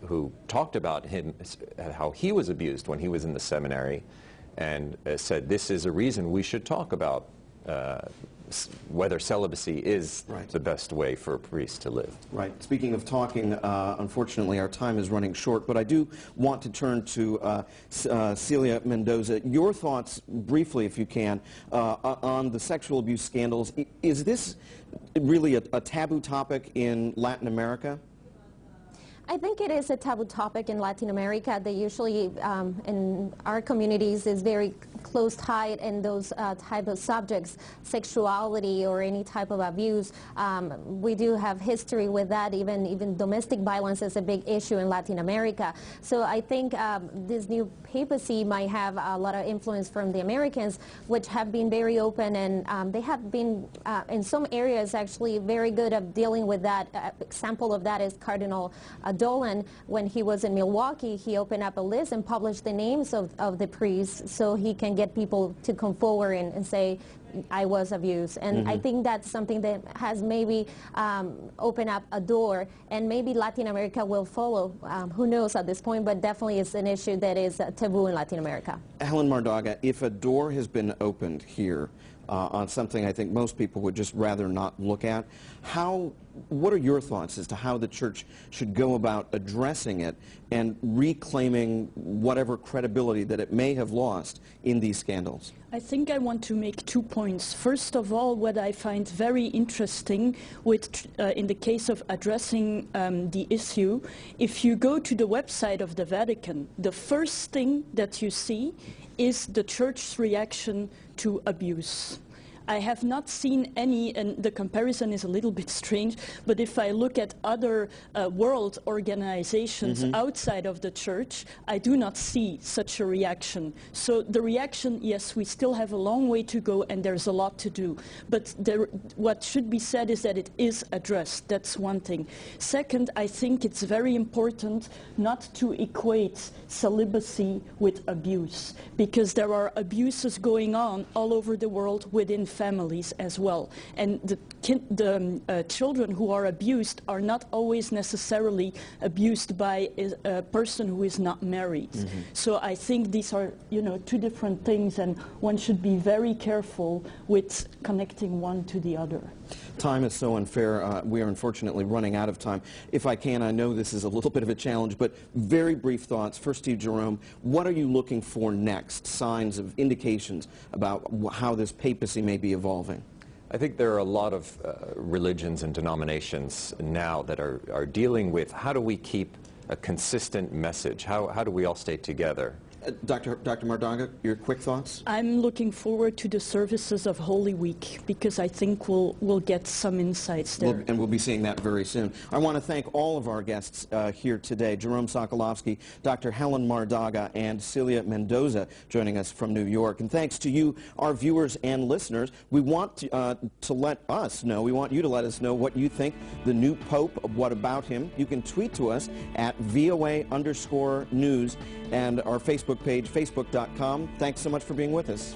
who talked about him, how he was abused when he was in the seminary, and said this is a reason we should talk about whether celibacy is the best way for a priest to live. Right. Speaking of talking, unfortunately our time is running short, but I do want to turn to Celia Mendoza. Your thoughts, briefly if you can, on the sexual abuse scandals. Is this really a taboo topic in Latin America? I think it is a taboo topic in Latin America. They usually, in our communities, is very close-tied in those type of subjects, sexuality or any type of abuse. We do have history with that. Even domestic violence is a big issue in Latin America. So I think this new papacy might have a lot of influence from the Americans, which have been very open, and they have been, in some areas, actually very good at dealing with that. Example of that is Cardinal Dolan. When he was in Milwaukee, he opened up a list and published the names of the priests so he can get people to come forward and say, I was abused. And I think that's something that has maybe opened up a door, and maybe Latin America will follow. Who knows at this point, but definitely it's an issue that is taboo in Latin America. Helen Mardaga, if a door has been opened here on something I think most people would just rather not look at, what are your thoughts as to how the church should go about addressing it and reclaiming whatever credibility that it may have lost in these scandals? I think I want to make 2 points. First of all, what I find very interesting in the case of addressing the issue, if you go to the website of the Vatican, the first thing that you see is the church's reaction to abuse. I have not seen any, and the comparison is a little bit strange, but if I look at other world organizations outside of the church, I do not see such a reaction. So the reaction, yes, we still have a long way to go and there's a lot to do. But what should be said is that it is addressed. That's one thing. Second, I think it's very important not to equate celibacy with abuse, because there are abuses going on all over the world within families as well. And the children who are abused are not always necessarily abused by a person who is not married. So I think these are, two different things, and one should be very careful with connecting one to the other. Time is so unfair. We are unfortunately running out of time. If I can, I know this is a little bit of a challenge, but very brief thoughts. First to you, Jerome. What are you looking for next? Signs of indications about how this papacy may be evolving? I think there are a lot of religions and denominations now that are dealing with how do we keep a consistent message? How do we all stay together? Dr. Mardaga, your quick thoughts? I'm looking forward to the services of Holy Week, because I think we'll get some insights there. And we'll be seeing that very soon. I want to thank all of our guests here today, Jerome Sokolovsky, Dr. Helen Mardaga, and Celia Mendoza joining us from New York. And thanks to you, our viewers and listeners. We want to let us know, we want you to let us know what you think the new Pope, what about him. You can tweet to us at VOA_news and our Facebook page, facebook.com. Thanks so much for being with us.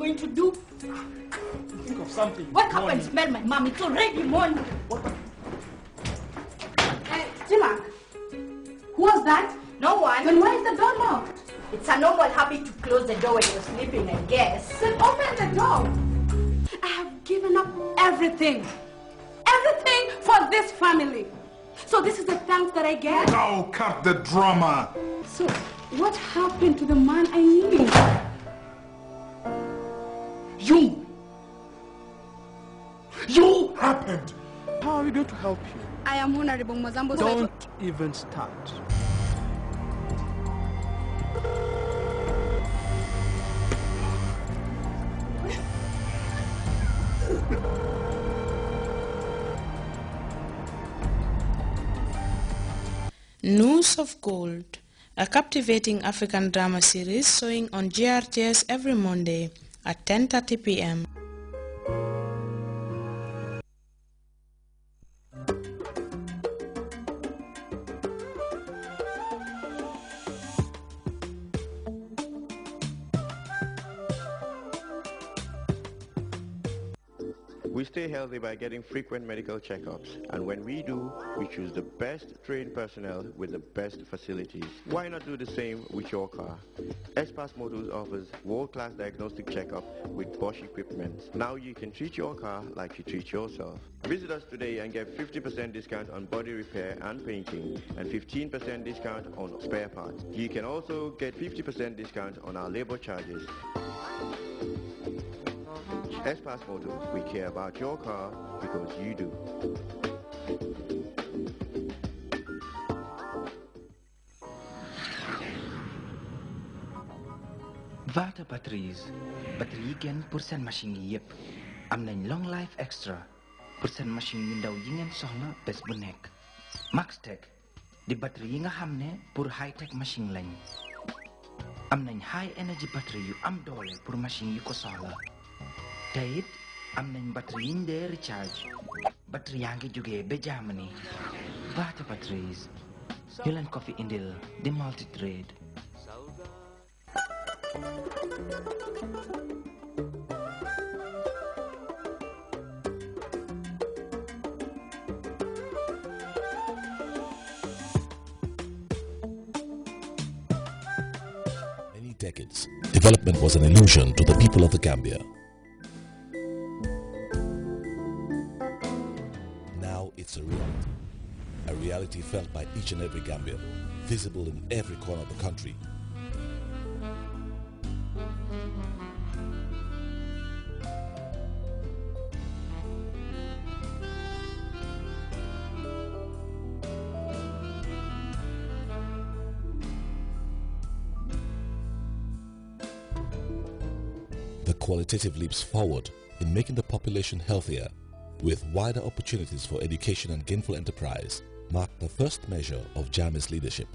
going to do? Think of something. Wake up and smell my mom. It's already morning. Timak, who was that? No one. Then why is the door locked? It's a normal habit to close the door when you're sleeping, I guess. Then open the door. I have given up everything. Everything for this family. So this is the thanks that I get? Now cut the drama. So what happened to the man I knew? You happened. How are we going to help you? I am Honorable Mozambo. Don't even start. News of Gold, a captivating African drama series showing on GRTS every Monday at 10:30 p.m. We stay healthy by getting frequent medical checkups, and when we do, we choose the best trained personnel with the best facilities. Why not do the same with your car? S-Pass Motors offers world-class diagnostic checkup with Bosch equipment. Now you can treat your car like you treat yourself. Visit us today and get 50% discount on body repair and painting, and 15% discount on spare parts. You can also get 50% discount on our labor charges. S-Pass Motors, we care about your car because you do. Water batteries. Batterie gen pour sen machine yi yépp. Am nañ long life extra pour sen machine yu ndaw yi ngeen soxla bés bu nekk. Maxtech di batterie yi nga xam ne pour high tech machine lañ. Am nañ high energy batterie yu am doole pour machine yi ko soxla. Tayit am nañ batterie yiñ dee recharge. Batterie yaa ngi jógee ba Germany. Water batteries ñu leen ko fi indil di multi trade. Many decades, development was an illusion to the people of the Gambia. Now it's a reality felt by each and every Gambian, visible in every corner of the country. The qualitative leaps forward in making the population healthier, with wider opportunities for education and gainful enterprise, marked the first measure of Jammeh's leadership.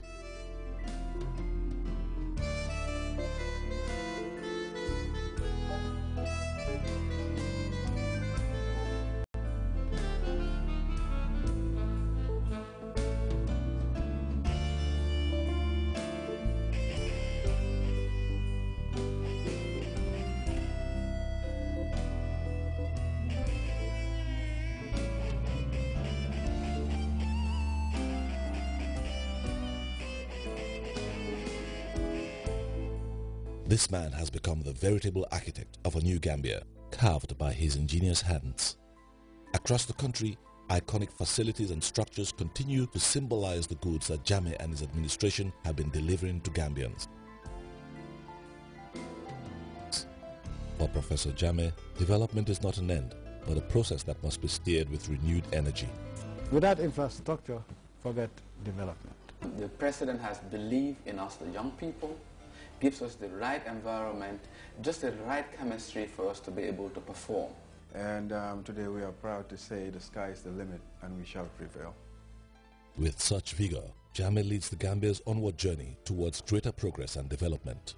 This man has become the veritable architect of a new Gambia, carved by his ingenious hands. Across the country, iconic facilities and structures continue to symbolize the goods that Jammeh and his administration have been delivering to Gambians. For Professor Jammeh, development is not an end, but a process that must be steered with renewed energy. Without infrastructure, forget development. The President has believed in us, the young people, gives us the right environment, just the right chemistry for us to be able to perform. And today we are proud to say the sky is the limit and we shall prevail. With such vigor, Jammeh leads the Gambia's onward journey towards greater progress and development.